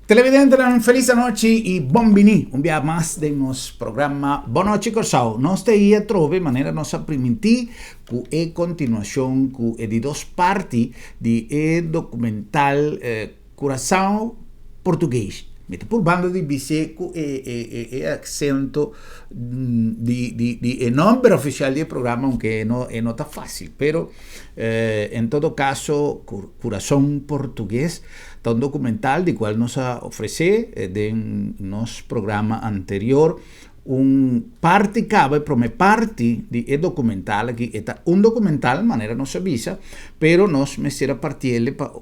Televidente, una felice noche y buonvenì un día más de nuestro programa Boa Noite Corsao. Nos te ia trove manera nostra primiti cu e continuación cu e di dos parti di e documental Curaçao português. Mette pur bando di biseco e accento di nombre oficial del programa, aunque no está fácil, pero en todo caso Curaçao português está un documental del cual nos ofrece en nuestro programa anterior parte cabe prome parte di documental aquí está un documental manera nos avisa pero nos mestiera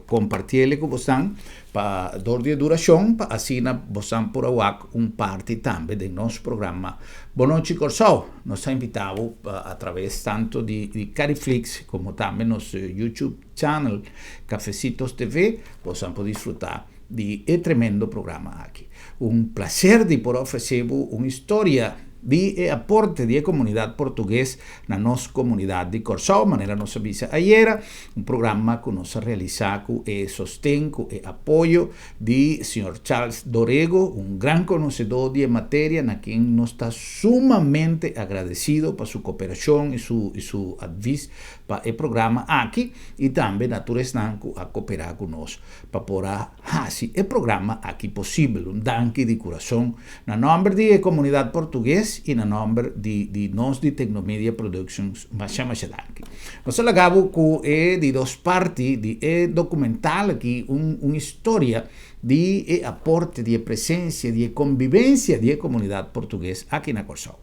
compartirle con vosotros para dor de duración para así vosotros por awak parte también de nuestro programa Boa Noite Corsao. Nos ha invitado a través tanto de Cariflix como también nuestro YouTube channel Cafecitos TV vosotros disfrutar de tremendo programa aquí. Un placer de poder ofrecer una historia de aporte de comunidad portuguesa na nossa comunidade de Corsao, maneira nos avisa ayer, un programa que nos realiza e sostengo e apoio de Sr. Charles Dorego, un gran conocedor de materia, na quien nos está sumamente agradecido por su cooperación y su advice para el programa aquí y también a todos a cooperar con nosotros para poder hacer el programa aquí posible. Un danke de corazón na nombre de comunidad portuguesa e na nombre de nós de Tecnomedia Productions, Machama Danke. Nós acabamos com de duas partes de documental aqui, uma história de aporte, de presença, de convivência de comunidade portuguesa aqui na Corsao.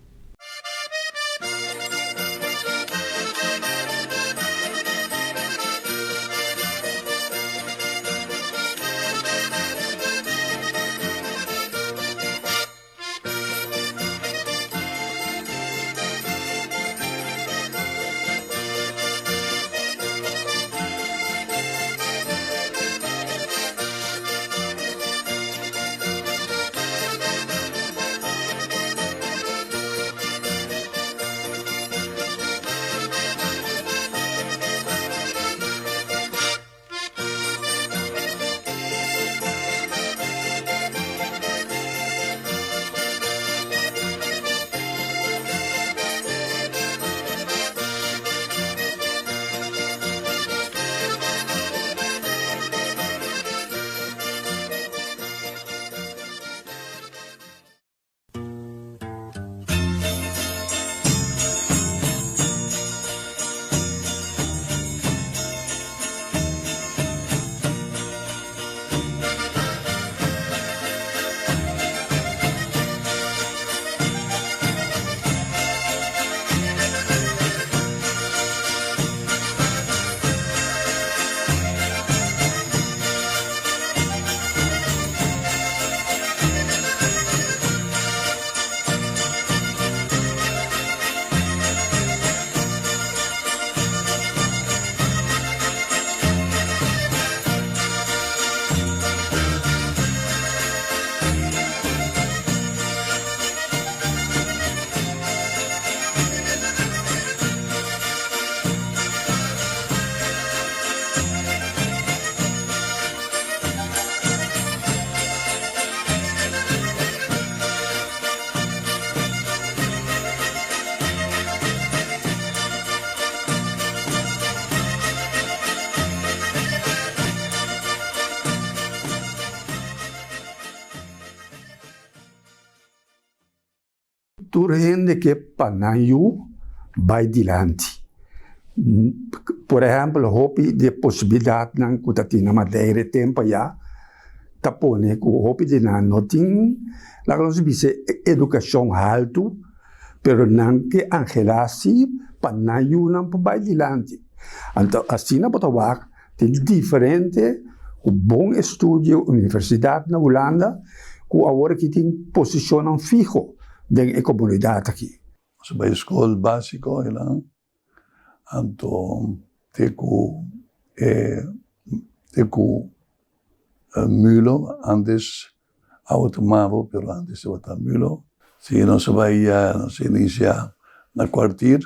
Turende que Panayu vai dilante. Por exemplo, houve de possibilidade não que na Madeira tempo já tapone ku hopi de na noting la que nos dice educação alto pero não que angelasi panayunan pa bailante. Então assim na potawak tem diferente o bom estudo universidade na Holanda que agora que tem posição fijo da comunidade aqui. So bij school básico, anto teku mulo, antes automóvel, pero antes se bota mulo. Se não se vai não se inicia na quartier,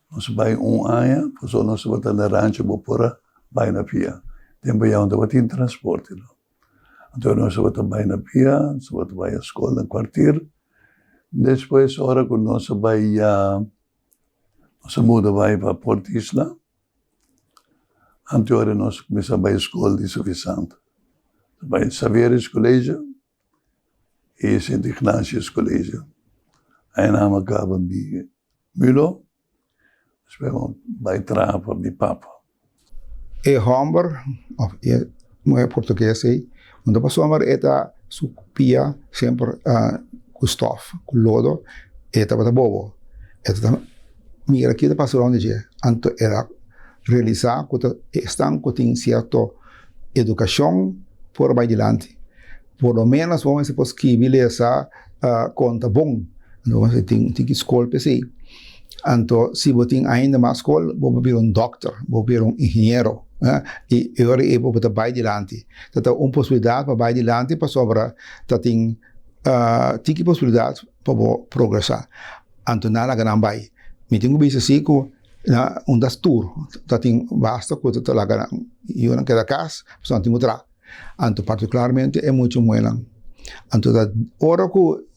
não se vai ano, pues não se bota na rancho, bopora, vai na pia. Tempo já onde bota em transporte. Então não se bota vai na pia, se bota vai à escola na quartier. Depois, ora que nós vai muda vai para Porto Isla, antes nós começamos a escola de suficiente. Vai Saveiros Colégio e Sint Ignatius Colégio. Aí não acaba de Milo, depois vai trapa de Papa. E Humber, of é português aí, onde passou a mar eta supia sempre Gustav, Lodo, eta bata bobo. Eta mira aqui da passou onde je, anto era realizar que estão com certo educação por vai adiante. Por lo menos vamos ser possível essa conta bom. Não você tem que escola PC. Anto se você tem ainda mais escola, vou vir doctor, vou vir engenheiro. E agora é para vai adiante. Então possibilidade para vai adiante para sobra, tem que possibilidade para progressar. Anto nada gran vai. Me tenho visto assim que das tour, tem basta coisa tá lá gran. Eu não quero casa, só tenho outra. Anto particularmente é muito bueno. Anto da hora que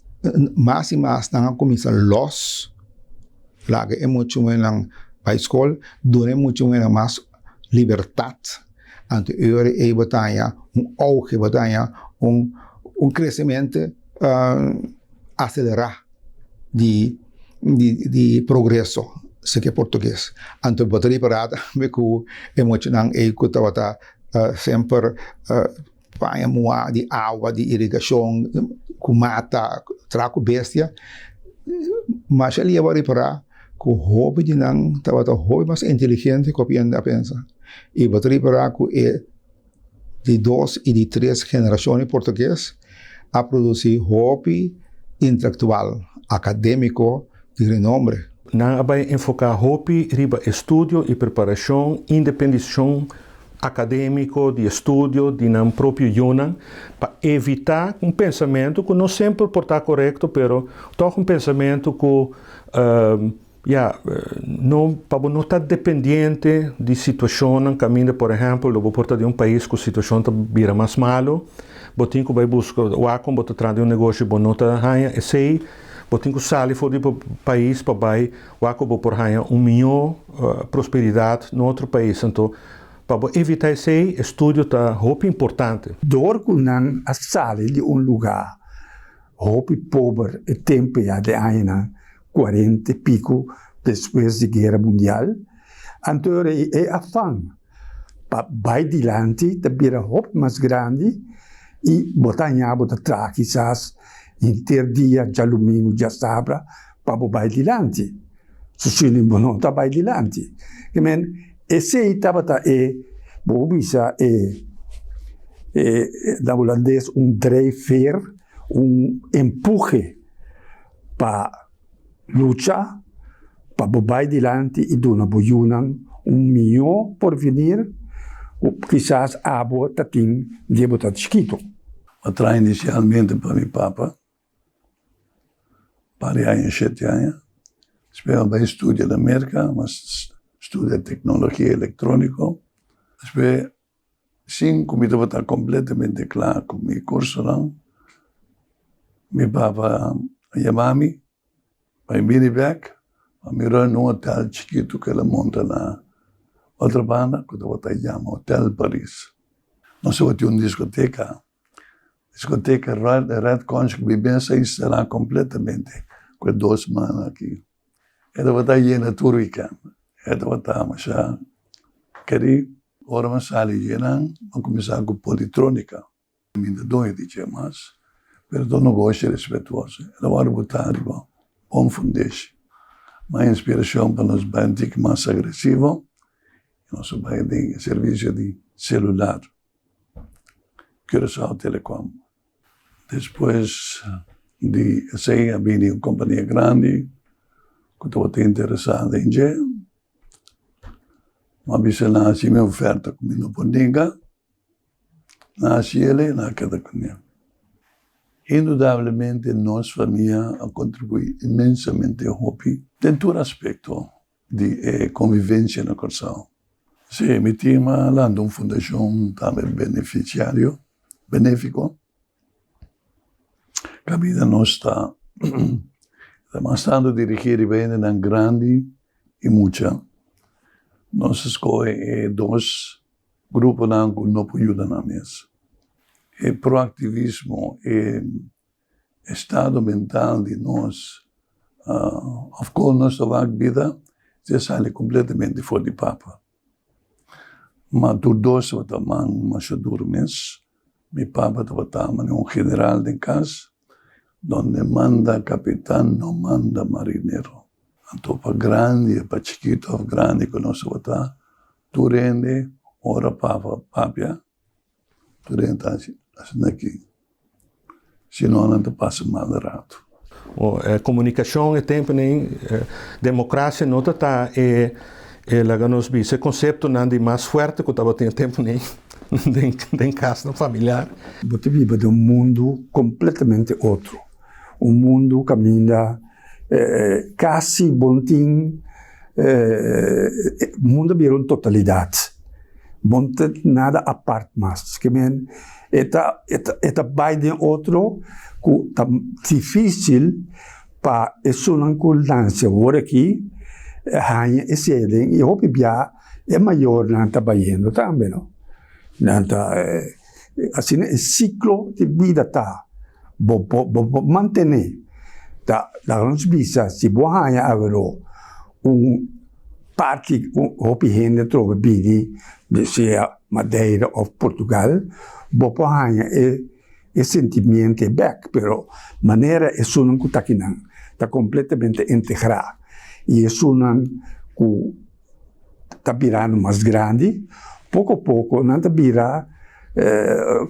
mais e mais não começa los, lá é muito bueno para escola, dona muito bueno mais liberdade. Anto agora é batalha, auge batalha, crescimento acelerar de progresso, se que é português. Anto bateria parada, me que é muito não é que tá sempre vai moar de água, de irrigação, com mata, trago bestia, mas ali vai reparar que o hobby de não estava hobby mais inteligente que a pensa. E bateria parar que é de 2 e de 3 gerações português a produzir hobby intelectual, acadêmico de renome. Não vai enfocar hobby riba estudo e preparação, independência acadêmico, de estudo, de não próprio Yunan, para evitar pensamento que não sempre pode estar correto, pero todo pensamento que não estar dependente de situação no caminho, por exemplo, eu vou portar de país que a situação está vira mais malo, botinho que vai buscar o acom, botar atrás de negócio, bom nota raia, e sei, botinho que sair fora do país para vai o acom por raia melhor prosperidade no outro país, então para evitar esse estudo está muito importante. Door kunan a sair de lugar, hopi pobre e tempo já de anos 40 e pico depois da Guerra Mundial, então é afã para vai dilante, da bira hop mais grande e botar atrás quizás inter dia já domingo já sabra para vai dilante. Se se não está vai dilante, que men esse estava bobisa da holandês drijfveer, empuje para lutar, para bobai dilante e dona boiunan melhor porvenir, quizás abo tatin de botar chiquito. Atrás inicialmente para meu papa, para em 7 anos, espero para estudar na América, mas estuda tecnologia eletrônica. Depois, sim, como eu estava completamente claro com o meu curso, meu papa chamava-me para ir back, para mirar num hotel chiquito que ela monta na outra banda, que eu chamo Hotel Paris. Nós temos uma discoteca Red Conch, que vivência instalar completamente, com 2 semanas aqui. Ela vai estar llena todo weekend. Ela está mas queria ora uma sala llena, vamos começar com politrônica. Ainda dois dias mais, mas o negócio é respeituoso. Ela vai botar arriba, bom fundeixe. Mas a inspiração para nós bandidos mais agressivo, nós vai ter serviço de celular, Curaçao Telecom. Depois de assim, havia uma companhia grande, que estava interessada em gente, mas se nasce minha oferta comigo por ninguém, nasce ele, na queda com ele. Indudablemente, nossa família contribui imensamente ao hobby, em todo aspecto de convivência na Curaçao. Se mi team lá uma fundação também benéfico, a vida nossa está bastante dirigida bem na grande e muita. Nós escolhemos dois grupos que não ajudam na mesa. O proativismo e o estado mental de nós, of course, nossa vida, se sai completamente fora de papo. Mas tu dois estão mais dormes. Meu papa estava um general de casa, onde manda capitão, não manda marinheiro. Então, para grande, para chiquito, grande, que nós estamos, tu rende, ora papia, tu rende assim aqui. Senão, não te passa mal rato. Comunicação e tempo, democracia, não está, ela nos diz, esse conceito não é mais forte que estava tendo tempo nem em casa familiar. Você vive de um mundo completamente outro. Um mundo que caminha quase bontinho, o mundo vira uma totalidade. Não tem nada a parte mais. Que é vai de outro que é difícil para essa concordância agora aqui, hanya excedem e o que é maior não está trabalhando também, não? Assim, o ciclo de vida está manter. Da nos bisa se boa hanya agora parte o que gente trova bem se Madeira ou Portugal, boa hanya é sentimento back, pero maneira é só não está aqui não, está completamente integrado e é só não que está virando mais grande, pouco a pouco não está virando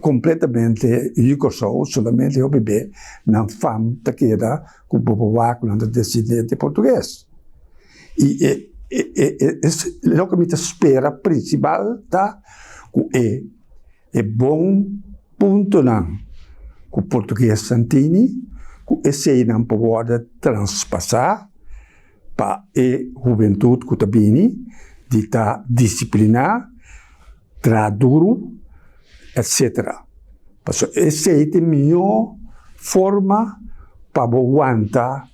completamente Curaçao, solamente o bebê não fam da queda com o boboaco não descendente português. E o que me espera principal tá é bom ponto não que o português santini que esse não pode transpassar para a juventude que está bem de estar disciplinar, traduro, etc. Essa é a melhor forma para aguentar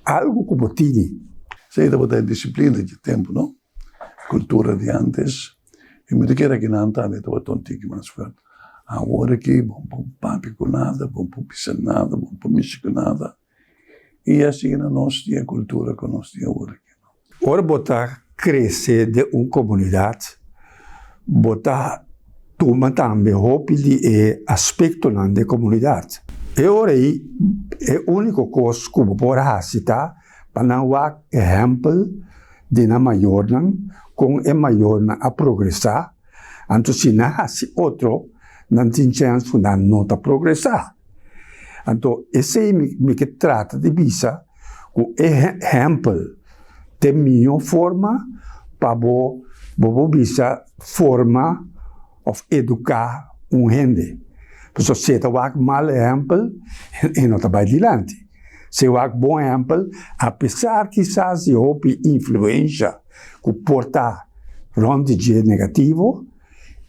algo que você tem. Sei que você tem disciplina de tempo, não? Cultura de antes. E me diz que não está, eu estou tontico mais forte. Agora aqui, bom papi com nada, bom pisar nada, bom mexer com nada. E assim na nossa cultura que nós temos agora aqui. Ora, botar crescer de uma comunidade, botar toma também roupa de aspecto da comunidade. E ora aí, é a única coisa que eu posso citar para não dar exemplo de na maior com a maior a progressar. Então, se nasce outro, não tem chance de não progressar. Então, esse me que trata de visa o exemplo de melhor forma para visa forma of educar gente. Porque se você tem um mau exemplo, e não vai adiante. Se você tem um bom exemplo, apesar que quizás de houve influência que porta ronde de negativo,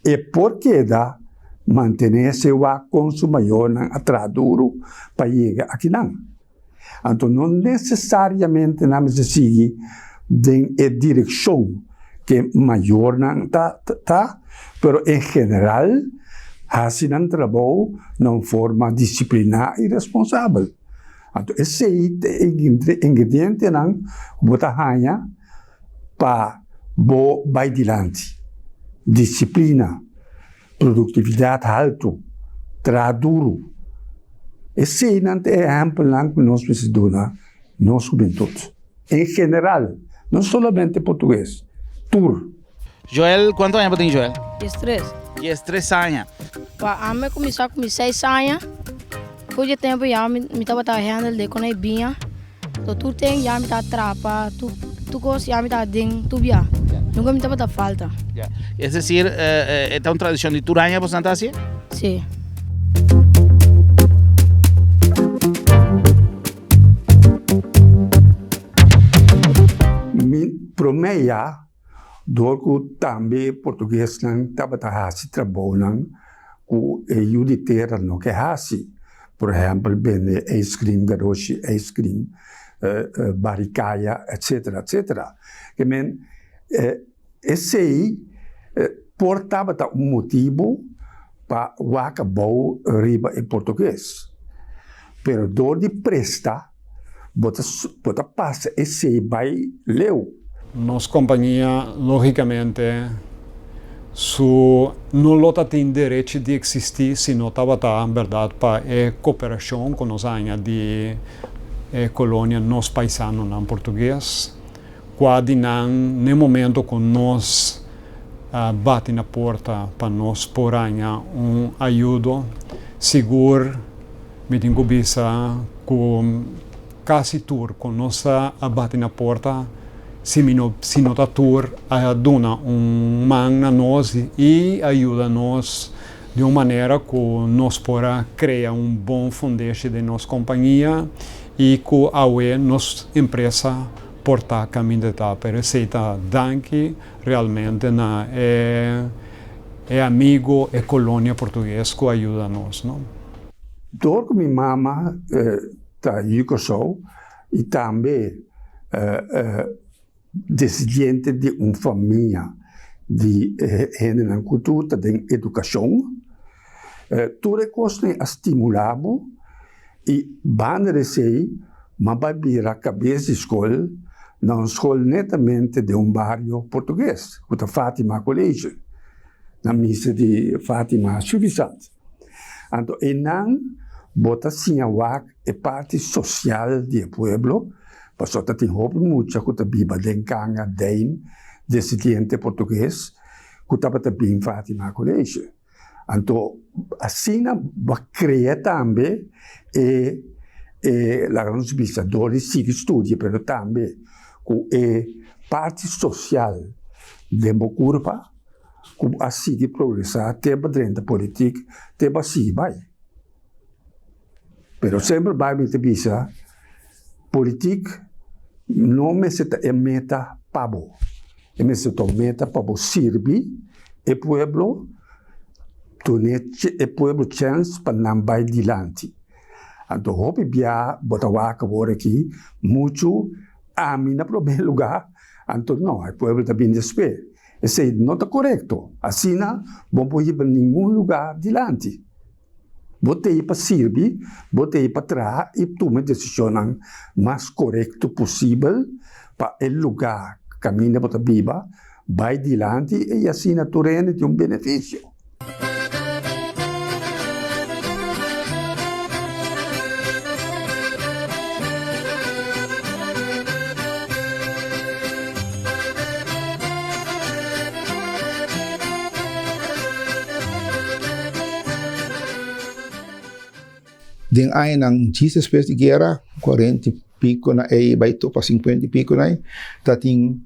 é porque dá manter seu consumidor atrás duro para chegar aqui não. Então, não necessariamente não se sigue a direção que maior não tá, pero em geral, assim não trabalha de forma disciplinar e responsável. Então, esse ingrediente não bota ganha para vai adiante. Disciplina, produtividade alta, traduro. Esse é um exemplo que nós precisamos dar na juventude. Em geral, não somente português, tour. Joel, quantos anos tem Joel? 13. 13 anos. A mim começou com 6 anos. Por de tempo já me estava trabalhando de quando eu vinha. Tu tem já me tá trapa, tu gosta já me tá dentro, tu via. Nunca me estava falta. É decir, é uma tradição de Turanha, você está assim? Sim. Promeia, dorco também português não estava fazendo trabalho com o juditeiro não que faz. Por exemplo, bem ice cream, garoche, ice cream, baricaia, etc, etc. Que men esse aí portava um motivo para o acabou riba em português. Pero dor de presta, bota passa esse aí vai leu. Nossa companhia, logicamente, não lota tem direito de existir se não estava verdade para a cooperação com os anos de colônia nos paisanos em português. Quando no momento que nós bate na porta para nós por ajuda, seguro, me tenho visa com quase tudo, com nós bate na porta. Se nota tour dona man a nós e ajuda nós de uma maneira que nós possa criar bom fundamento de nossa companhia e que a nossa empresa portar caminho de etapa. Receita danke realmente é amigo e colônia portuguesa que ajuda nós, não? Dor que minha mama está Yugoslávia e também descendente de uma família de na cultura, de educação, tudo é coisa estimulado e banda sei, mas vai vir a cabeça de escola, na escola netamente de bairro português, que é Fátima Colégio, na missa de Fátima suficiente. Então, e não bota assim a parte social do povo. Passou a ter muito que está viva dentro de descendente português, que estava também em Fátima Colégio. Então, assim, vai criar também a nossa visão de estudo, mas também com a parte social de uma curva, que assim de progressar, tempo dentro da política, tempo assim vai. Mas sempre vai me visar política não me se é meta pabo, é me se meta pabo servir e pueblo chance para não vai adiante. Então hope bia botawa acabou aqui muito a mim na primeiro lugar, então não, o pueblo também desespera. Esse não está correto. Assim não vamos ir para nenhum lugar adiante. Botei para servir, botei para trás e tome a decisão mais correta possível para o lugar que caminha para viva, vai adiante e assim a torrente tem benefício. Ding ay ng Jesus Pes de Guerra, 40 pico na vai to para 50 pico na tating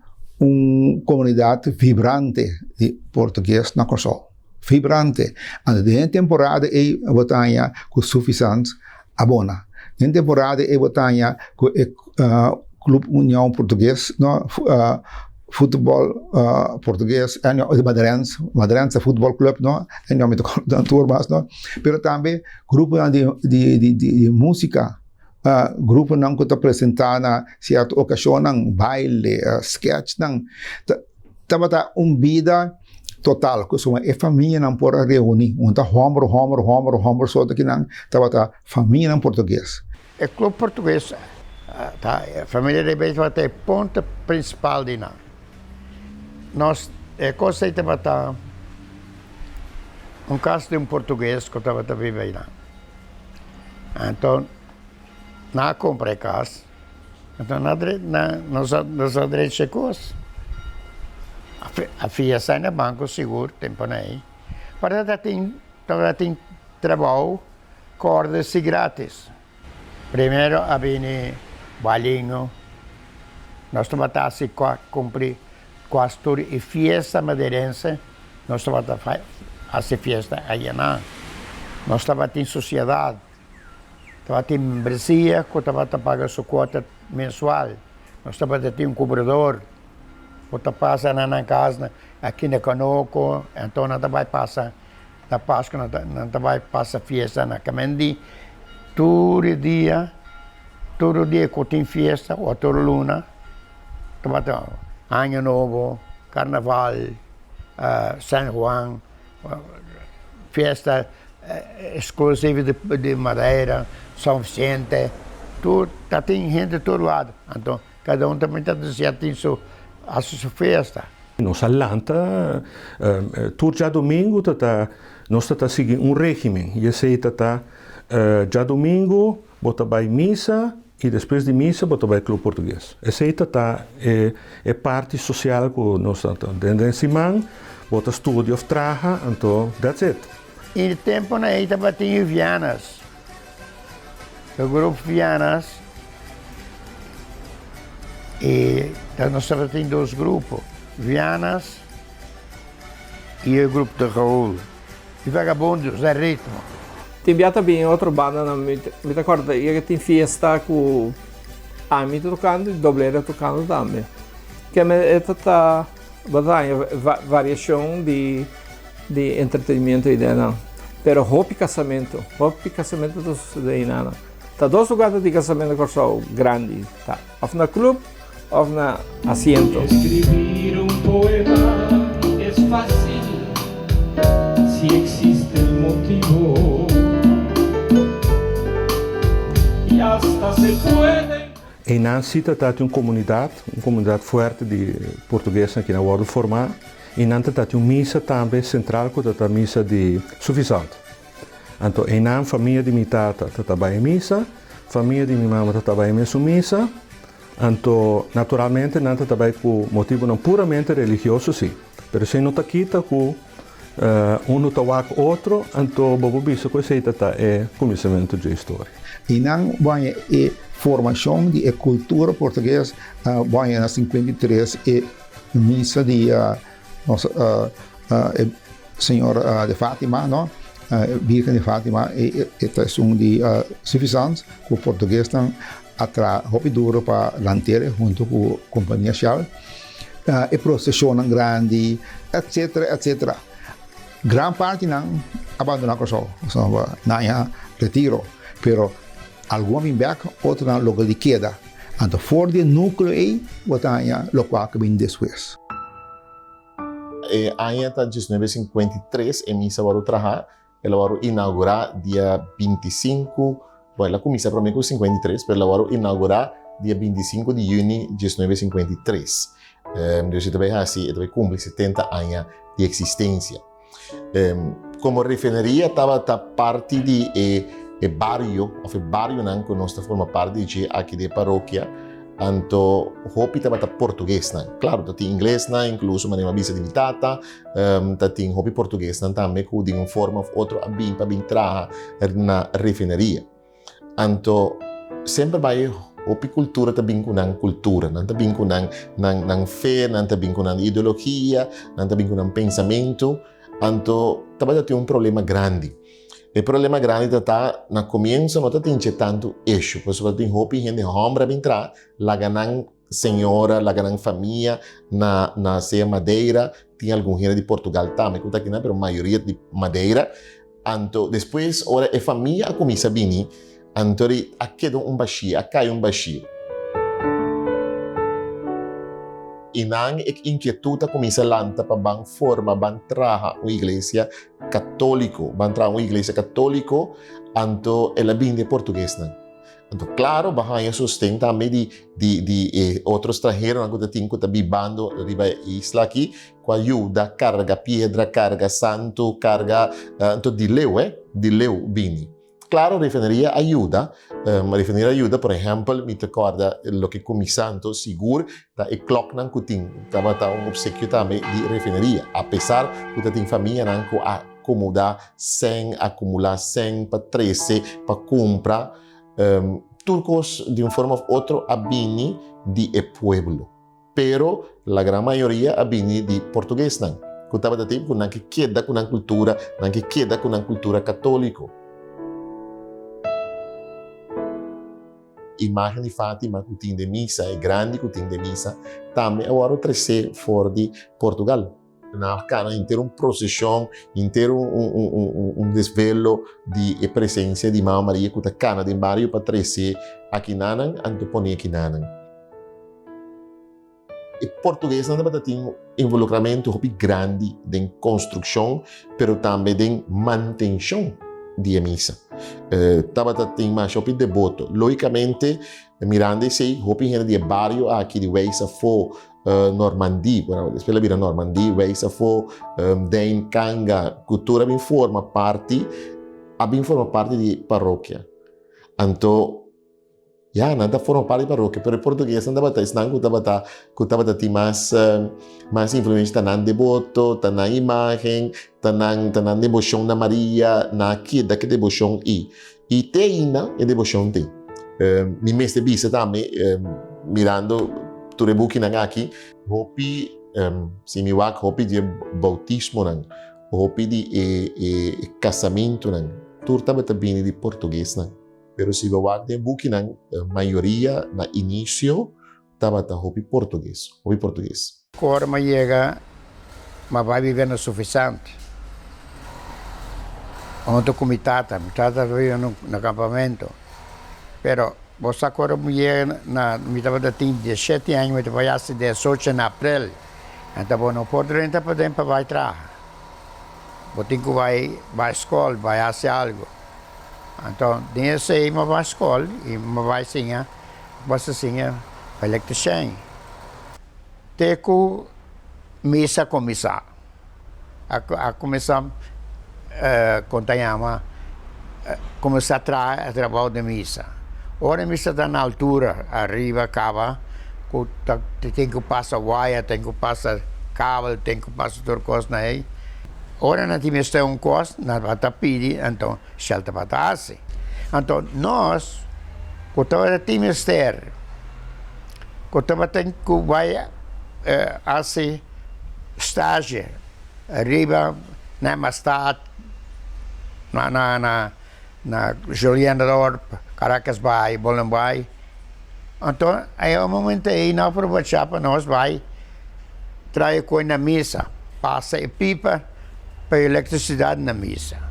comunidade vibrante de português na Corsol. Vibrante. Ano de temporada botanya com suficiente abona. De temporada botanya com Club União Português, no futebol português, de Madeirense Futebol Club, no, nome da turma, no, pero também grupo de música, grupo não que está apresentando na certa ocasião, ng baile, sketch, ng tava vida total, que suma família não pode reunir, hombro, só que não tava família em português. O clube português, a família de Beijo é o ponto principal de nós. Nós, conceito para um caso de um português que estava vivendo lá. Então, na comprei casa, então nós direito de coisa. A filha sai no banco seguro, tempo aí. Para tem trabalho, corda-se grátis. Primeiro, havia balinho, nós estamos a cumprir quase tudo, e festa madeirense, nós estamos a fazer festa aí não. Nós estamos em sociedade, estamos em membresia, que estamos a pagar sua quota mensual. Nós estamos a ter um cobrador, que passa na casa, aqui na Canoco, então não vai passar na Páscoa, não vai passar festa na Camendi. Todo dia que tem festa, ou toda luna, Ano Novo, Carnaval, San Juan, festa exclusiva de Madeira, São Vicente, tudo, tem gente de todo lado. Então, cada um também já tem a sua festa. Nós Atlanta, já domingo, nós estamos seguindo regime. E esse já domingo, bota vai missa, e depois de missa, bota vai clube português. Esse é parte social que nós estamos dentro da semana, bota estudo of traja, então, that's it. E no tempo, aí também tem Vianas. O grupo Vianas, e nós temos dois grupos, Vianas e o grupo de Raul. E Vagabundos, é ritmo. Tem também outra banda, me recordo, que tem festa com a mim tocando e dobleira tocando também. Que é variação de entretenimento aí, não. Pero roupa casamento dos daí não. Tá dois lugares de casamento que são grandes, tá. Ou na clube, ou na assento. Escribir un poema es fácil si existe el motivo y hasta se puede. Em Nancy tem uma comunidade forte de portugueses aqui na World formar. E Nancy tem uma missa também central, que é a missa de suficiente. Então, em a família de minha tata trabalha em missa, a família de minha mamãe trabalha em missa. Então, naturalmente, Nancy trabalha com motivo não puramente religioso, sim. Mas se não está aqui, um não está com outro, então, o que é conhecimento de história. E não vai formação de cultura portuguesa, vai na 53 e missa de nossa Senhora de Fátima, não? Virgem de Fátima, e esta é de suficiente, que o português está atrás duro para lanterna junto com a companhia Shell, e procissão grande, etc. Gran parte não abandona só não retiro, pero algum vem back, outro não logo de queda. Então, fora do núcleo aí, botanya local que vem depois. Año está 1953, emisa para trabalhar, ela vai inaugurar dia 25, bom, ela começa para mim com 53, mas ela vai inaugurar dia 25 de junho de 1953. Então, também assim, vai cumprir 70 anos de existência. Como refineria, estava parte de barrio, o barrio não, que nós forma parte de aqui de paróquia. Então, hopi estava português, não? Claro, tem inglês, não, incluso maneira bisa de mitata, tem hopi português, não, também que de uma forma ou outra para bem trabalhar na refineria. Então, sempre vai hopi cultura também com a cultura, não também com a fé, não também com a ideologia, não também com o pensamento. Então, estava tendo problema grande. O problema grande está no começo, não tem tanto eixo, porque só tem hopi gente homem para entrar, lá ganham senhora, lá ganham família na Ceia Madeira, tem algum gente de Portugal também, que está aqui, mas a maioria de Madeira. Então, depois, ora, a família começa a vir, então, aqui cai um baixio. E não é inquietude começa a lançar para formar, para trabalhar uma igreja católica, então ela vem de português, não? Então, claro, bahaya sustenta também de outros estrangeiros, não que tem que estar bibando riba isla aqui, com ajuda, carga pedra, carga santo, carga, então de leu bini. Claro, refineria ajuda, por exemplo, me recorda o que comi santo seguro, e clock não que tem, estava obsequio também de refineria, apesar que tem família não que acomodar 100, acumular 100 para 13, para comprar, turcos de uma forma ou outra abini de pueblo, pero la gran mayoria abini de português não, que estava tempo não que queda com a cultura, não que queda com a cultura católica. Imagem de Fátima que tem de missa é grande, que tem de missa também agora crescer fora de Portugal. Na cana inteiro procissão, inteiro desvelo de presença de Mãe Maria que está cana de barrio para crescer aqui nanan, anteponia aqui nanan. E português não tem um envolvimento grande de construção, mas também de manutenção de missa. Tabata tem mais shopping devoto. Logicamente, Miranda sei, hopi gente de barrio aqui de Weisa fo Normandie, spela vira Normandie, Weisa fo den Kanga, cultura bem forma parte de parroquia. Então, nada forma parte de parroquia, pero português não dava estar, que tem mais influência na devoto, na imagem, na devoção na Maria, na que devoção e tem a devoção tem. Mi mestre bisa também, mirando tudo buki na aqui, hopi se me wak hopi de bautismo nan, hopi de casamento nan, tudo também de português nan. Pero se eu wak de buki nan, maioria na início estava hopi português. Agora me chega, mas vai viver no suficiente. Ontem com minha tata vive no acampamento. Pero você agora me chega, me estava tem 17 anos, me vai assim 18 de abril. Então não pode rentar para dentro para trabalhar. Eu tenho que vai à escola, vai fazer algo. Então, nesse aí, eu vai à escola e eu vai sinha, você sinha, vai eletricien. Tem que missa começar. A começar, começar a trabalhar de missa. Ora, a missa está na altura, arriba, acaba, tem que passar wire, tem que passar cabo, tem que passar toda coisa aí. Ora, não temos coisa, não vai pedir, então, shelter para fazer. Então, nós, quando temos ter, quando tem que vai fazer estágio, arriba, na Mastad, na Juliana Dorp, Caracas Bay, Bolen Bay. Então, aí o momento aí, nós aproveitar para nós vai trazer coisa na missa, passa e pipa para eletricidade na missa.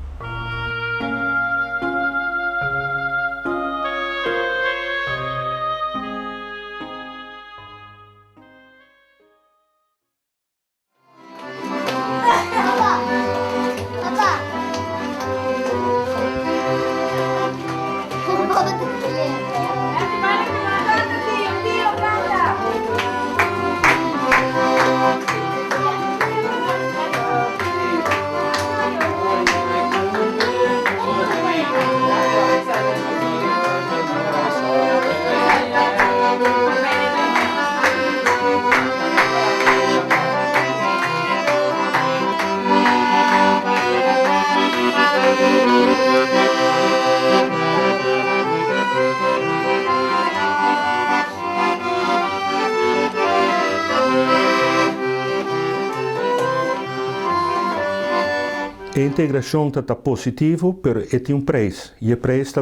A integração está positivo, mas tem um preço. E o preço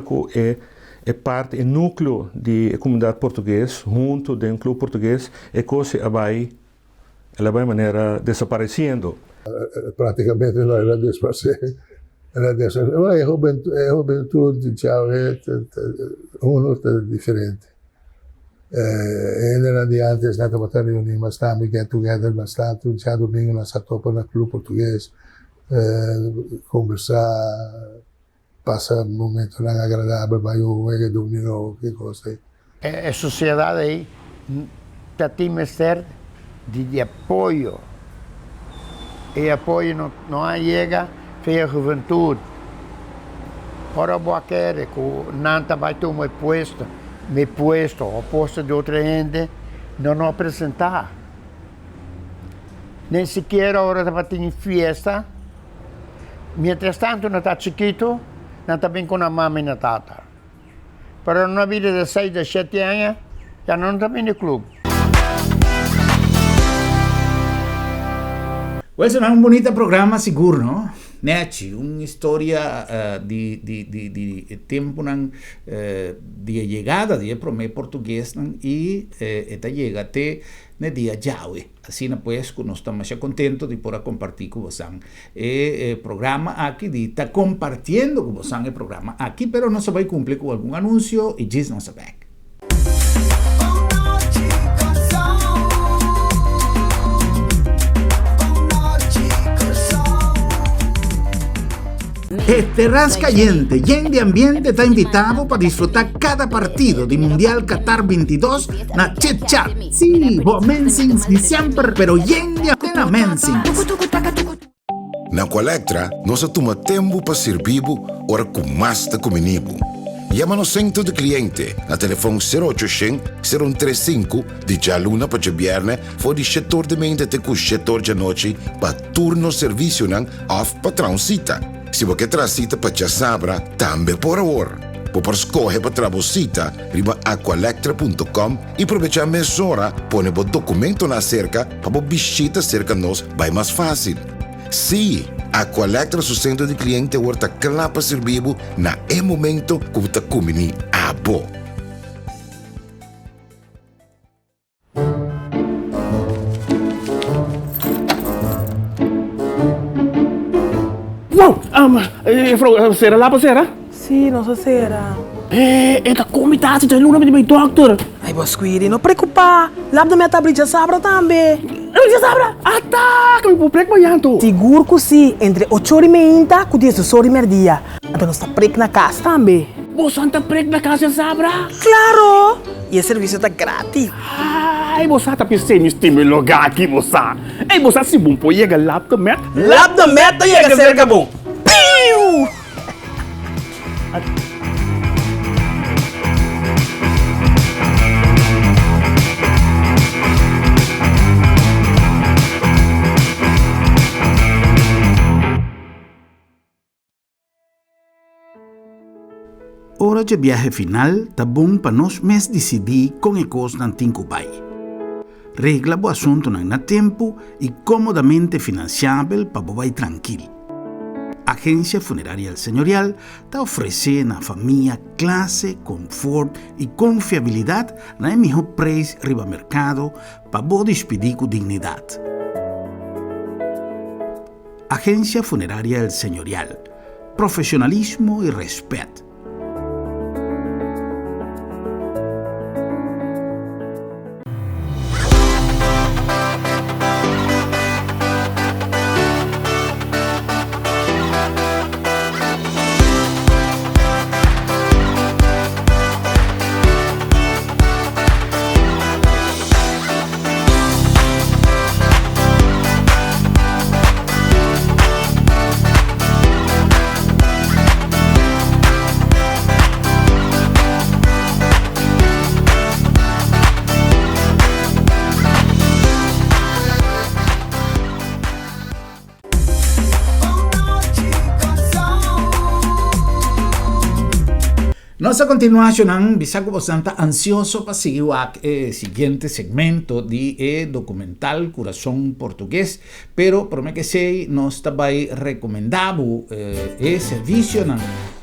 é parte, é núcleo da comunidade portuguesa, junto com o clube português, e coisa ela vai maneira desaparecendo. Praticamente não era desaparecer. A juventude já é diferente. Ainda de antes, nós estávamos reunidos bastante, get together bastante, já domingo nós estávamos no clube português, conversar, passa un momento agradabile, vai a dormire, che cose. A sociedade aí tem mestre de apoio. E apoio não chega para a juventude. Ora boa querer que não vai tomar posto, o posto de outra gente, não apresentar. Nem sequer a hora de ter festa. Mientras tanto, não está chiquito, não está bem com a mãe e a tata. Para uma vida de 6 a 7 anos, já não está bem no clube. Questo è un bonito programma sicuro, no? Neaci, una storia di tempo di llegada di prome português e esta llegate ne dia Jaue. Assim, pues, nós estamos muito contentos de poder compartir com vocês o programa aqui, de estar compartilhando com vocês o programa aqui, pero não se vai cumprir com algum anúncio e diz não se back. Terras Caliente, Gente Ambiente está invitado para disfrutar cada partido de Mundial Qatar 22 na Chit Chat. Sí, vos mensings de siempre, pero Gente na mensings. Na Colectra, nós toma tempo para servir ora com mais da comunibo. Llama no centro de cliente na telefone 0800-035 de jaluna para viernes for de setor de mente até com setor de noite para turno serviço nan off patrão cita. Se você quer cita para já sabra, também por hora. Por escolher para trabalhar riba aqualectra.com e aproveitar a mesura, põe o documento na cerca para visita cerca nós vai mais fácil. Sim, Aqualectra, seu centro de cliente, está claro para servir na momento que você comini a bo. Wow, será lá para será? Sì, non so se era. Esta comitata c'è l'una per il doctor. Ai, Bosquiri, non preoccupare. L'abdo mi tabliggia sabra também. Tabliggia sabra? Attacca, mi può preoccupare. Sicuro che sì, entre 8 ore e menta, con 10 ore e merdia. Então nós está preso na casa também. Você está preso na casa sabra? Claro! E o serviço está grátis. Ai, você está pensando em lugar aqui, você. Ei, você se bom pode chegar lá do meta? Lá do meta chega cerca bom. Piu! Hora de viaje final, tá bom para nós mesmos decidir com a coisa não tem que vai. Regla o assunto na tempo e comodamente financiável para vai tranquilo. Agência Funerária Senhorial está oferecendo à família classe, conforto e confiabilidade na melhor preço riba mercado para você despedir com dignidade. Agência Funerária Senhorial, profissionalismo e respeito. Nossa continuação, bisako bastante ansioso para seguir o seguinte segmento de documental Coração Português, pero por que sei, nós também recomendamos o serviço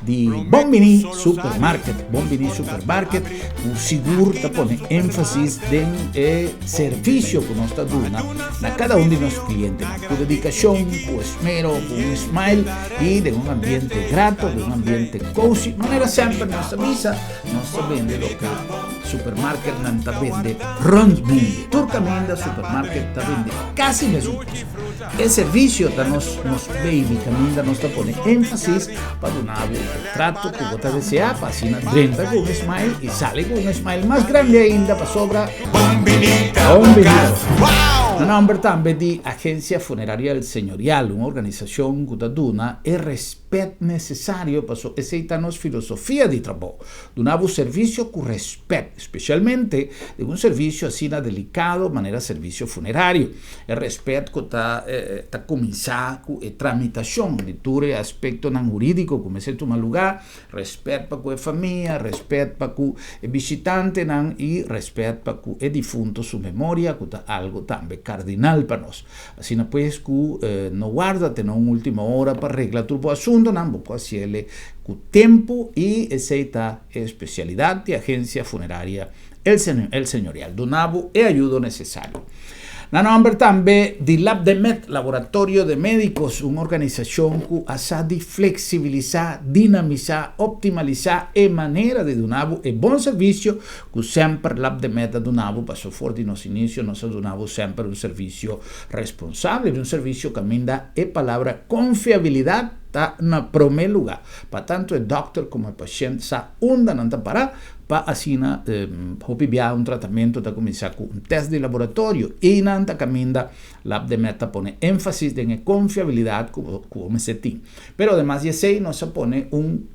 de Bombini Supermarket. Bombini Supermarket, o seguro está põe ênfase no serviço que nós está dando na cada de nossos clientes, com dedicação, com esmero, com smile e de ambiente grato, de ambiente cozy. Não era sempre nossa misa, nós sabemos que supermarket nan ta vende rond mundo. Turcamente supermarket ta vende casi mesmo. E servizio da nos baby caminda nos ta pone énfasis para donar o trato que você deseja, para assim entra com um smile e sale com um smile mais grande ainda para sobra. Bombinita. No nombre también di Agencia Funeraria del Señorial, una organización que dona el respeto necesario para esa filosofía de trabajo. Donava un servicio con respeto, especialmente de un servicio así delicado, manera servicio funerario. El respeto que está comenzado con la tramitación de todo el aspecto jurídico, como es el lugar, respeto para la familia, respeto para el visitante y respeto para el difunto, su memoria, que es algo también cardinal para nós. Assim, depois que não guarda, tem uma última hora para arreglar todo o assunto, não pode fazer com tempo e essa é a especialidade da agência funerária El Señorial. Donavo e ajuda necessário. Na nome também de LabDemed, Laboratório de Médicos, uma organização que asa de flexibilizar, dinamizar, optimizar a maneira de donar e bom serviço que sempre LabDemed donava, passou forte nos inícios, nós donava sempre um serviço responsável, um serviço que ainda é palavra confiabilidade está no primeiro lugar. Para tanto o doctor como o paciente sa onde não está parar, para assim hopibiar um tratamento da começar com um teste de laboratório e não está caminda LabDemed põe ênfase em confiabilidade como se tem. Pero además de isso, nós põe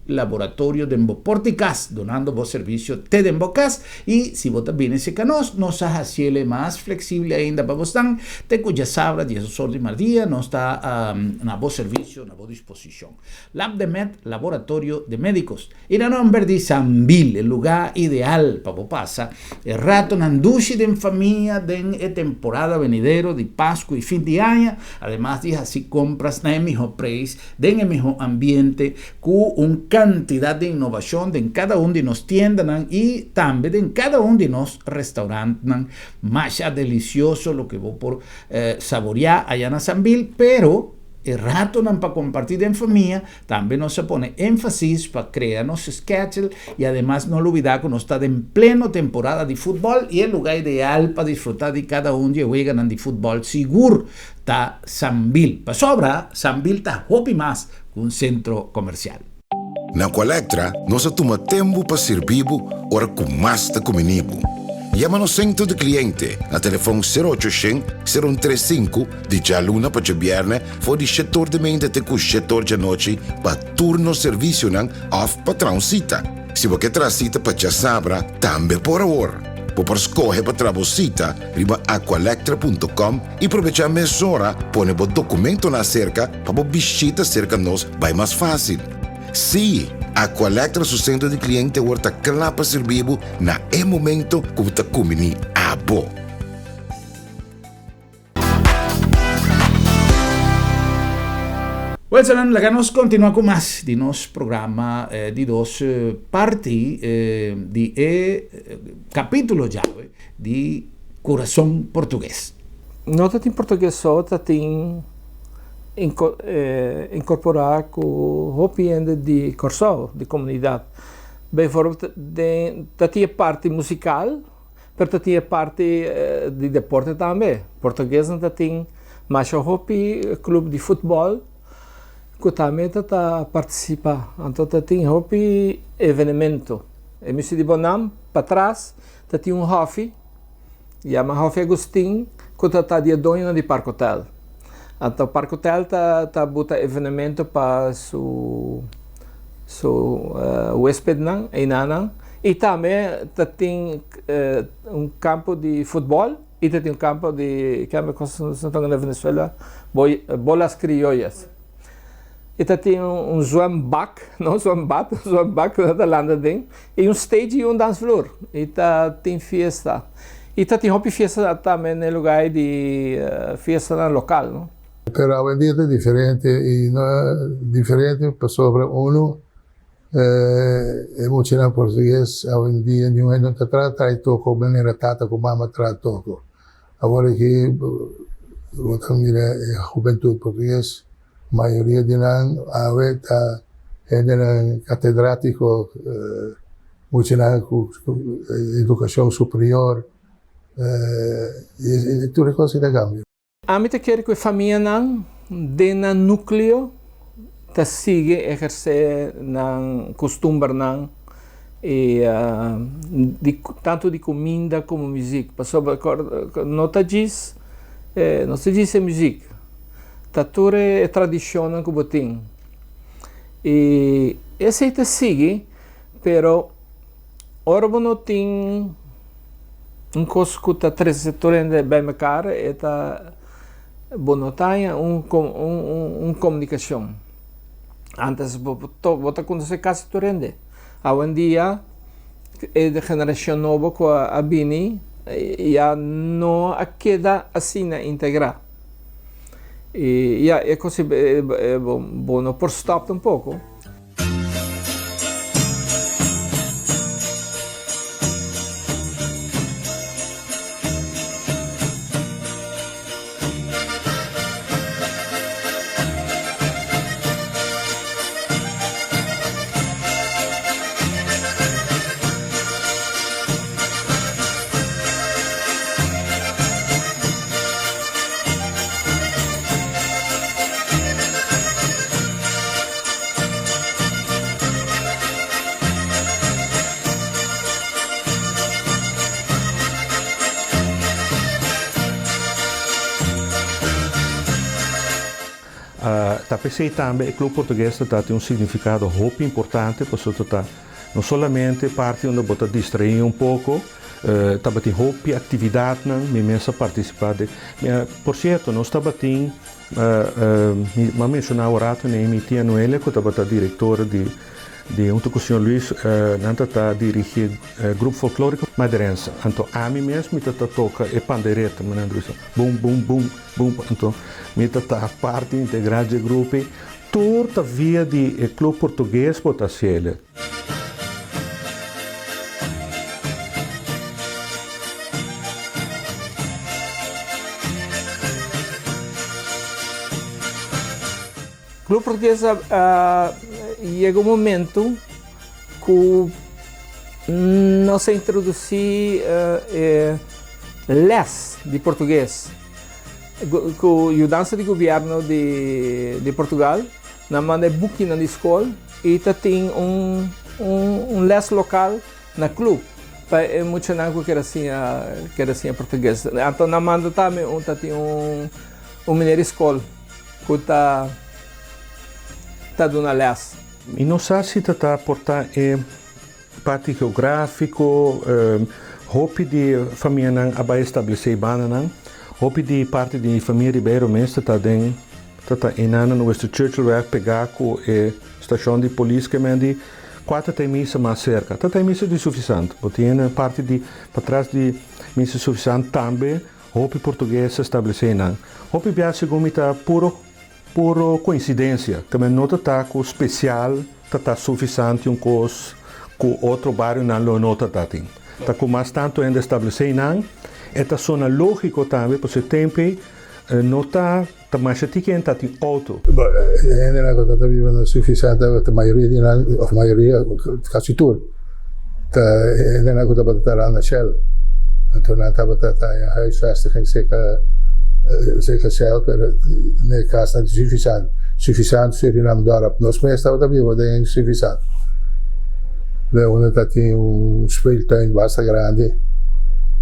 laboratório de porticas, donando bom serviço te de bocas e se você bem esse canos, nós hacemos mais flexível ainda para você, te cuja sabra de assessor de mardia, nós está na bom serviço, na boa disposição. LabDemed, Laboratório de Médicos. E na nome de Sambil, o lugar ideal para passar el rato nandushi de família de temporada venidero de Pascua e fim de ano, además de así compras na mejor preço, en el mejor ambiente, com uma quantidade de inovação em cada de nos tiendas e também em cada de nos restaurantes, mais delicioso lo que vou por saborear allá na Sambil, pero el rato para compartir en familia, también nos pone énfasis para crear nuestro schedule y además no olvidar que nos está en pleno temporada de fútbol y el lugar ideal para disfrutar de cada que juegan de fútbol seguro está Sambil. Para sobra, Sambil está hopi más que un centro comercial. Na Colectra, nós toma tempo para servir ora com mais da comunibo. Llama no centro de cliente a telefone 0800-035 di già luna per viernes fuori settor de mente te cu settor de noche pa turno servizio nan off patrão cita. Se você traz cita para já sabra, também por hora. Por escolher para trabalhar riba aqualectra.com e aproveitar a mesura, põe o documento na cerca para visita cerca nós vai mais fácil. Sim, Aqualectra su centro de cliente orta clapa servibo na e momento que ta comini abo. Well, la nos continua con más de nos programa de dos parti de capítulo ya de Corazón Portugués. Nota em português só, tem incorporar com o ambiente de Corsol, de comunidade. Bem, tinha parte musical, mas tinha parte de deporte também. Português não tem mais o clube de futebol, que também está participa. Então tem evento. E me de Bonam para trás, tem hockey, chama Hockey Agostinho, que está de dono de Parque Hotel. Então, o Parque Hotel está botando evento para o hóspede e também tem campo de futebol e tem campo de, que é na Venezuela, bolas criollas. E tem zwembak, não zwembad, zwembak na Holanda e stage e dance floor. E tem fiesta. E tem fiesta também no lugar de fiesta local, não? Pero hoy en día es diferente y no es diferente por sobre uno. Mucho en portugués hoy en día no te trata y toco bene ratata como mamá trata toco. Ahora que mira juventud portugués, mayoría de nan ahorita eran catedráticos muito na educação superior, e tudo coisa da cambio. A mim te quero que a família não dentro núcleo te siga exercer não costume não e tanto de comida como música. Passou não te diz música. Tatura é tradição que botem. E esse te sigue, pero ora não tem coisa que está trazendo bem me cara é ta bonotanha comunicação. Antes bota quando se casa torrende. Hoje em dia é de geração nova com a Bini já não queda assim integrar. E é così buono per stop un poco. Pensei também que o clube português tem um significado muito importante, porque não somente parte onde você distrair um pouco, também tem muita atividade, mesmo participar. Por certo, nós também mas mencionar o rato na Emitia Noelia, que também é diretora de um com o Sr. Luís, não está dirigir grupo folclórico madeirense. Então, a mim mesmo, me toca e pandeireta, bum, bum, bum, bum. Então, me está parte integral do grupo. Toda via de clube português para ser. O clube português chega um momento que nós introduzimos leis de português. Com a ajuda do governo de Portugal, nós mandamos book na escola e tem leis local na clube. Para muito não que era assim português. Então nós mandamos também mineiro escola que está dando leis. E não sei se está a portar parte geográfico, roupa de família não vai estabelecer banana. Hopi di parte di famiglia Ribeiro mesmo está inana no West Churchill vai pegar com a estação de polícia que mende 4 missa mais cerca. Tem missa de suficiente. Tem parte de para trás de missa suficiente também. Hopi português estabelecer não. Hopi bia segundo está puro coincidência. Também não está com especial está suficiente coisa com outro bairro não lo está tem. Tá com mais tanto ainda estabelecer não. Esta zona lógico também, porque sempre não está mais que entra em auto. Ainda não está vivendo suficiente, a maioria, quase tudo. Ainda não está batendo na Shell. Então não está batendo a huisvestiging zeker Shell, mas no caso não é suficiente. Suficiente Suriname dorp. Nós mesmo estamos vivendo é insuficiente. Onde tem speeltuin bastante grande.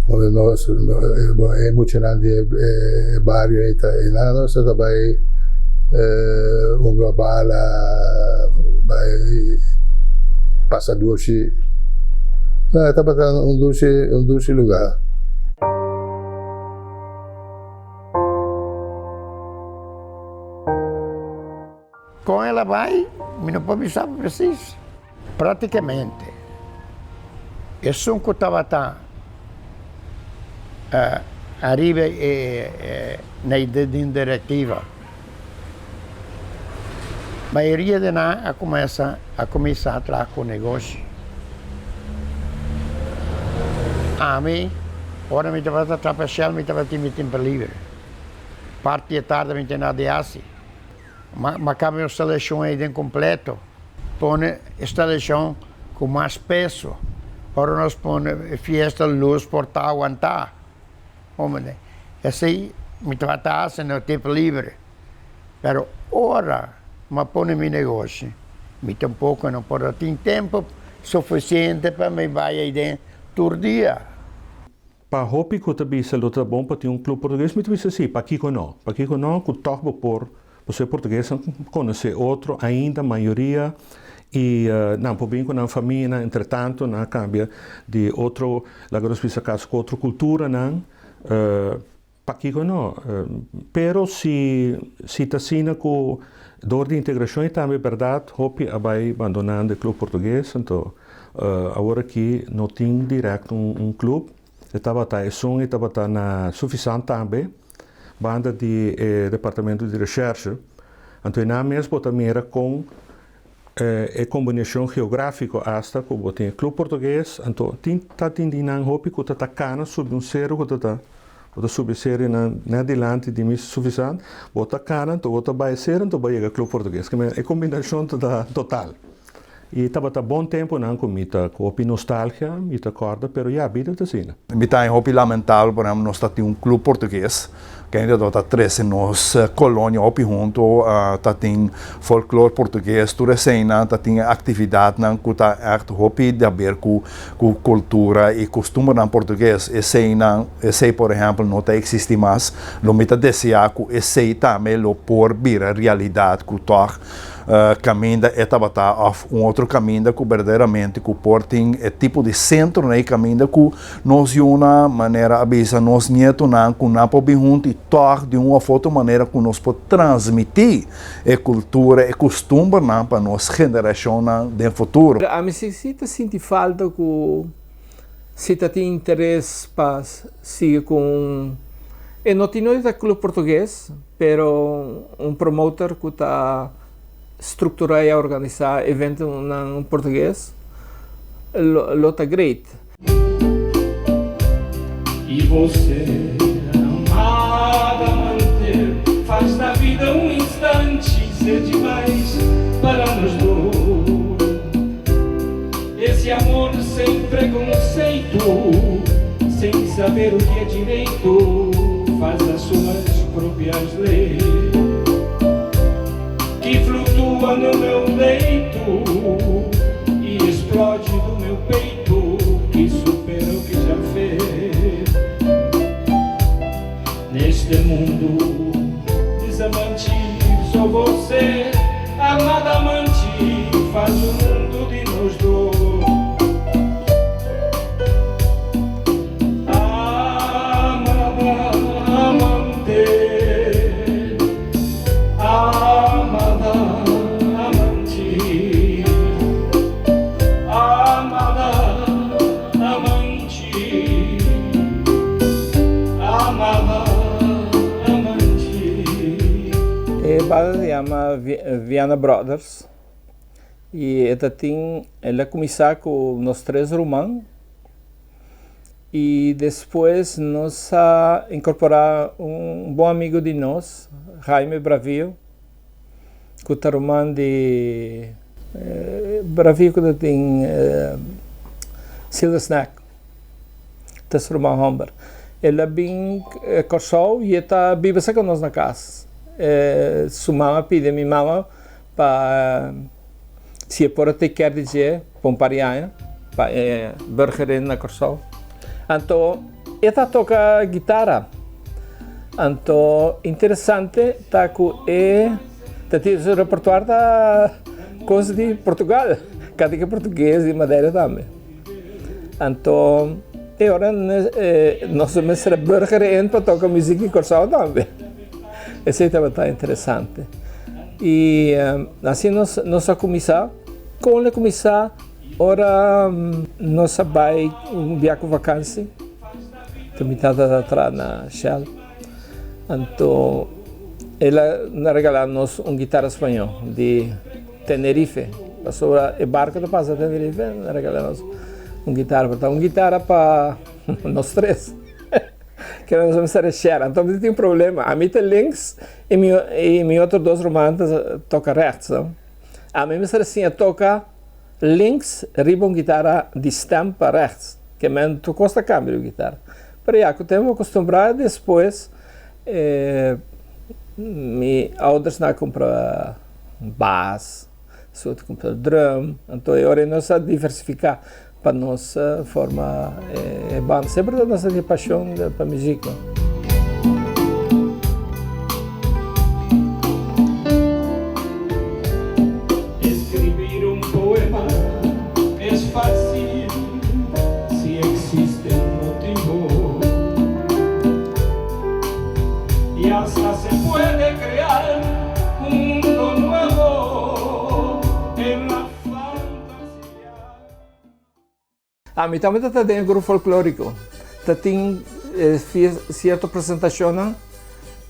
Onde nós emocionante bairro e nós também bala passa doce está batendo doce lugar. Com ela vai, não pode pensar preciso. Praticamente, é só que estava arriva na diretiva. A maioria de nós começa a trabalhar com o negócio. A mim, ora me estava a trabalhar, me estava a ter tempo livre. Parte da tarde me tinha nada de assim. Mas acaba a instalação aí de completo. Põe a instalação com mais peso. Ora nós põe festa luz por tá aguentar. Homem, assim, me tratasse no tempo livre. Pero ora, ma põe meu negócio. Me tampouco não pode ter tempo suficiente para me vai aí dentro todo dia. Para hopi que também se luta bom para ter clube português, me diz assim, para aqui não, que toca por você português conhecer outro ainda maioria e não por bem com a família, entretanto não cambia de outro, lá agora se caso com outra cultura não, para aqui não, pero se está sendo com dor de integração e também verdade, hopi vai abandonando o clube português, então agora aqui não tem direto clube. Estava na suficiente também, banda de departamento de recherche. Então, na mesma também era com a combinação geográfica hasta que eu tinha clube português. Então, está tendendo hopi que está cana sobre zero que está subir série na delante de mim suficiente. Bota cana, então bota vai ser, então vai chegar clube português. Que é a combinação total. E estava bom tempo não com muita nostalgia, muita corda, pero já a vida está assim. Me está hopi lamentável, por exemplo, nós temos clube português, que ainda está três nos colônia hopi junto, tá tem folclore português, toda cena, tá tem atividade não que tá echt hopi de ver com cultura e costume não português. Esse por exemplo não tá existe mais, lo me tá desejar que esse também lo por vir a realidade que toca caminho etabata of outro caminho que verdadeiramente que portem é tipo de centro né caminho que nós de uma maneira avisa nós nieto não com na pobi junto e tocar de uma outra maneira que nós pode transmitir a cultura e costume não para nossa geração do futuro. A mim se sente falta que se tem interesse para seguir com e não tem nada clube português, pero promotor que está estruturar e organizar eventos em português, lota great. E você, amada, manter, faz da vida instante ser demais para nós dois. Esse amor sem preconceito, sem saber o que é direito, faz as suas próprias leis. Que flutua no meu leito e explode no meu peito, que supera o que já fez. Neste mundo desamante, só você, amada amante, faz o mundo de nós dois. Se chama Viana Brothers e ela começou com nós três romãs e depois nós incorporar bom amigo de nós, Jaime Bravio, que é romã de Bravio que tem Silver Snack, das romã Humber. Ela vem corsou e está vive com nós na casa. Sua mama pede a minha mama para se pode ter quer dizer para parianha para burger na Corsol. Então ela toca guitarra. Então interessante tá que tem o repertório da coisa de Portugal, cada que português e Madeira também. Então agora nós vamos ser burger para tocar música em Corsol também. Esse é interessante. E assim nós começamos. Quando começar, ora nós vai viajar com vacância. Também está atrás na Shell. Então, ela nos regalou-nos guitarra espanhol de Tenerife. Passou a barca da Paz a Tenerife, nos regalou-nos guitarra para nós três. Que nós vamos ser share. Então tem um problema. A mim tem links e meus outros dois romances toca rechts. A mim me ser assim, toca links riba guitarra di stampa rechts, que men tu costa cambio de guitarra. Pero ya, que tengo acostumbrado depois, mi ouders na comprar bass, so te comprar drum, então agora nós a diversificar para nossa forma banda, sempre da nossa paixão para música. Fácil si existe un motivo y hasta se puede crear un mundo nuevo en la fantasía. A mim também está dentro do grupo folclórico, tem certa apresentação,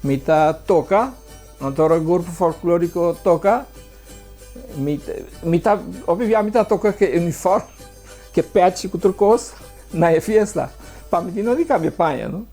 me toca, então o grupo folclórico toca. Ovviamente toca che uniforme, che pezzi con turcos, na festa. Para mim não de cambia panha, não?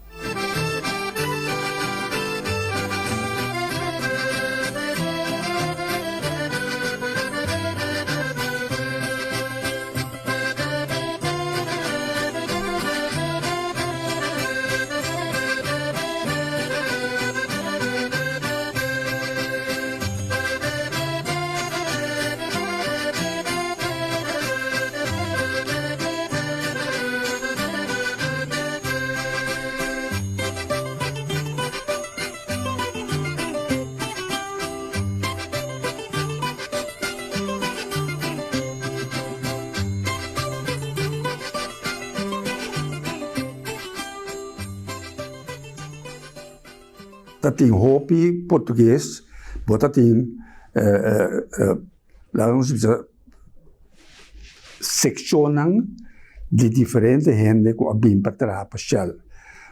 Dat tem hopi português, bota tem seccionam de diferentes gente com a bim para trás para shell.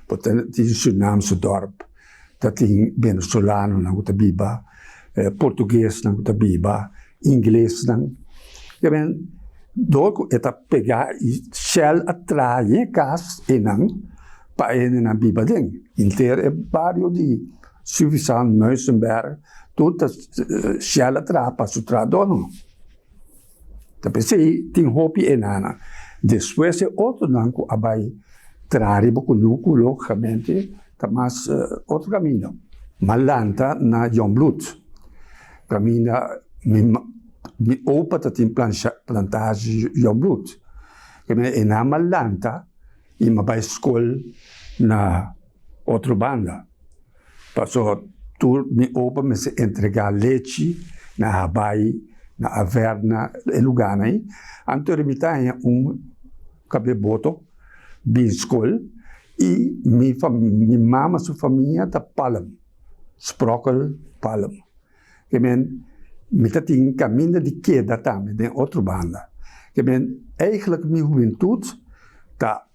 Bota tem Surinaamse dorp, dat tem venezuelano na guta biba, português na guta biba, inglês na. Ja ben dok eta pegar e shell atrai cas enang pa na biba ding. Inteiro é barrio de Suffisant, Muizenberg, tudo shell atrapa sutra dono. Tapi tem hopi enana. Depois é outro nanco abai traribo com nuco logicamente, mas outro caminho. Malanta na Jongbloed. Caminho mi opa tem plantagem Jongbloed. E na Malanta e mabai escola na outra banda. Passou tudo me opa me se entregar leite na Hawaii, na Averna, e lugar aí. Antes me tinha cabeboto, biscol, e minha mama, sua família, tá palm, sprokel palm. Que me tinha caminho de queda também, de outra banda. Que eigenlijk minha juventude tá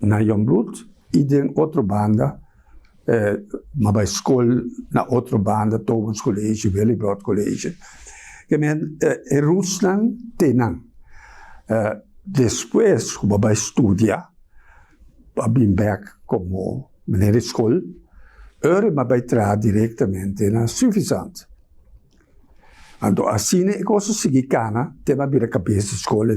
na Jongbloed e de outra banda. Maar bij school, na outra banda, Tobins College, Willebrood College. In Rusland, tenang. Depois, como bij studia, ben back como meneer de school, maar bij tra diretamente na Suffisant. Então, assim, eu gosto de seguir cana, tem uma bira cabeça de escola,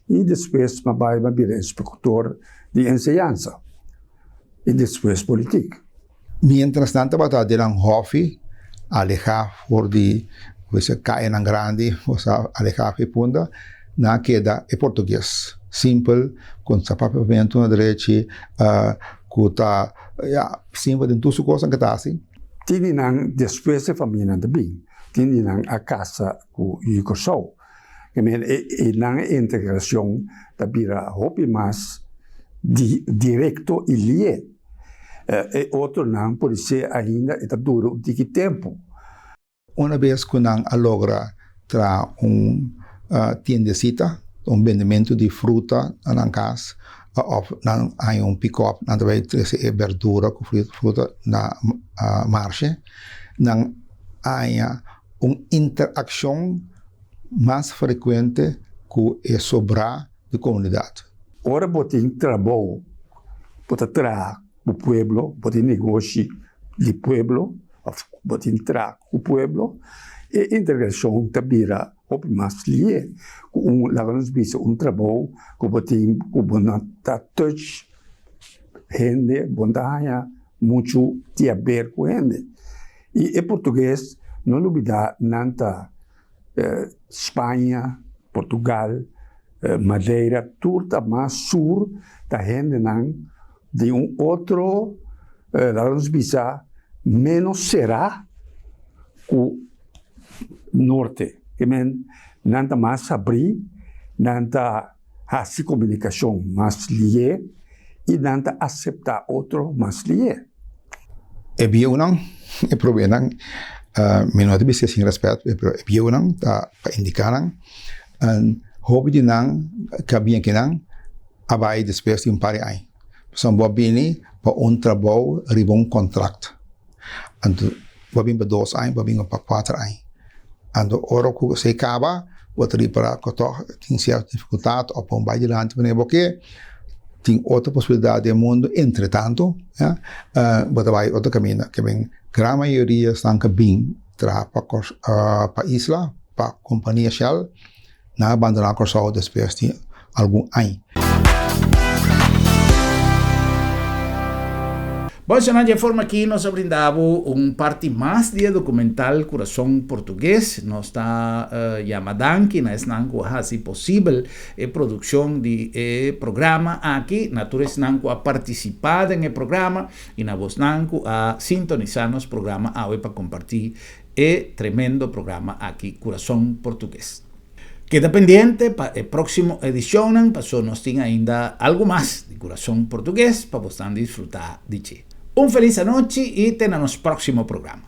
e depois, uma bira inspector de enseñanza. E depois, política. Mientras tanto, bata de lang hofi, alejar por di, pues caen en grande, o sea, alejar por punta, na queda e português. Simple, com sapapamento na direita, kuta, ja, simple de tudo coisa que tá assim. Tini nang depois de família também. Tini nang a casa com o show. E nang integração da bira hopi mais direto e lié. E outro não pode ser ainda está duro de que tempo. Uma vez que não logra tra tiendecita, vendimento de fruta na casa, ou não há pick-up, não vai ter verdura com fruta na marcha, não há interação mais frequente com o sobrar da comunidade. Ora, botem trabalho, botem o pueblo, pode negócio do pueblo, pode entrar o pueblo, e integração tabira hopi mas lie, lagamos bisa trabalho, que bonata touch, gente, bondaya, muito te ver com gente. E português, não olvidar nanta Espanha, Portugal, Madeira, tudo mais sur da gente não de outro, vamos dizer, menos será o norte, que nanta mais abrir, nanta assim comunicação mais lié e nanta aceitar outro mais lié. É bem não, é problema não, menor de bisa sem respeito, é bem não, tá para indicar não, hobby de não, cabinha que não, abai depois de par aí. São bobini para trabalho ribon contract. Então, bobin para 2 anos, bobin para 4 anos. Então, ora que se acaba, outro para que tem certa dificuldade ou para vai adiante, porque tem outra possibilidade do mundo. Entretanto, vai outro caminho, que bem, grande maioria estão bem para a isla, para a companhia Shell, na abandonar a Corsol depois de algum ano. Bom, de forma aqui nós brindamos parte mais de documental Coração Português. Nós está chamadanki, nós não assim possível a produção de programa aqui. Naturalmente não a participar no programa e na voz não a sintonizar nos programa para compartilhar tremendo programa aqui Coração Português. Queda pendiente para a próxima edição, para nós tem ainda algo mais de Coração Português para vocês desfrutar de ti. Feliz noite e até no próximo programa.